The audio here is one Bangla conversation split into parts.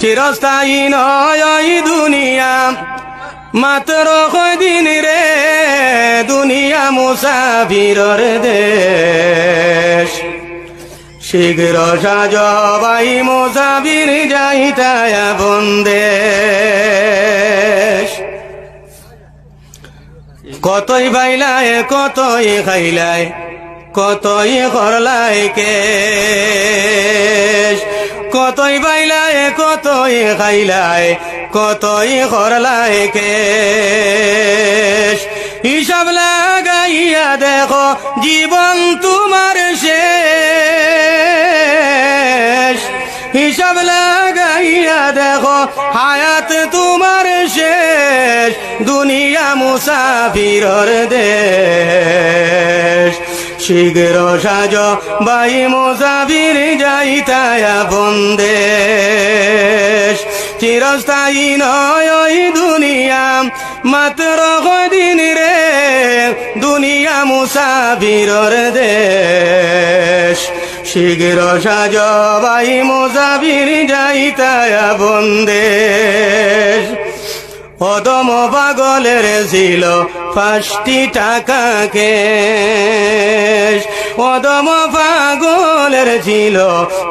চিরস্থায়ী নয় ওই দুনিয়া, মাত্র কয়দিন রে, দুনিয়া মুসাফিরর দেশ। শীঘ্র সাজ ভাই মুসাফির যাইতায় আপন দেশ। কতই বাইলায় কতই খাইলায়, কতই করলাই কেশ। কতই বাইলায় কতই খাইলায়, কতই করলাই কেশ। হিসাব লাগাইয়া দেখো জীবন তোমার শেষ। হিসাব লাগাইয়া দেখো হায়াত তোমার শেষ। দুনিয়া মুসাফিরর দেশ। শীঘ্র সাজ ভাই মুসাফির যাইতায় আপন দেশ। চিরস্থায়ী নয় ওই দুনিয়া, মাত্র কয়দিন রে, দুনিয়া মুসাফিরর দেশ। শীঘ্র সাজ ভাই মুসাফির যাইতায় আপন দেশ। অদম পাগলের ছিল 5টি টাকা কেশ। অদম পাগলের ছিল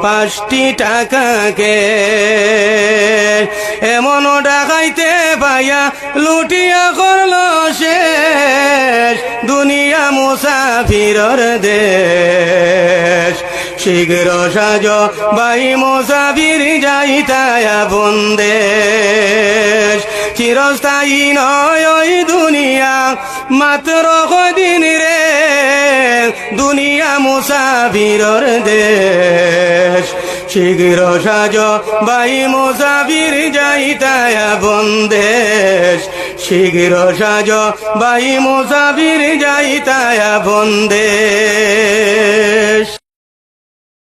5টি টাকা কেশ। এমন ডাকাইতে পাইয়া লুটিয়া করল শেষ। দুনিয়া মুসাফিরর দেশ। শীঘ্র সাজ ভাই মুসাফির যাইতায় আপন দেশ। চিরস্থায়ী নয় ওই দুনিয়া, মাত্র কয়দিন রে, দুনিয়া মুসাফিরর দেশ। শীঘ্র সাজ ভাই মুসাফির যাইতায় আপন দেশ। শীঘ্র সাজ ভাই মুসাফির যাইতায় আপন দেশ।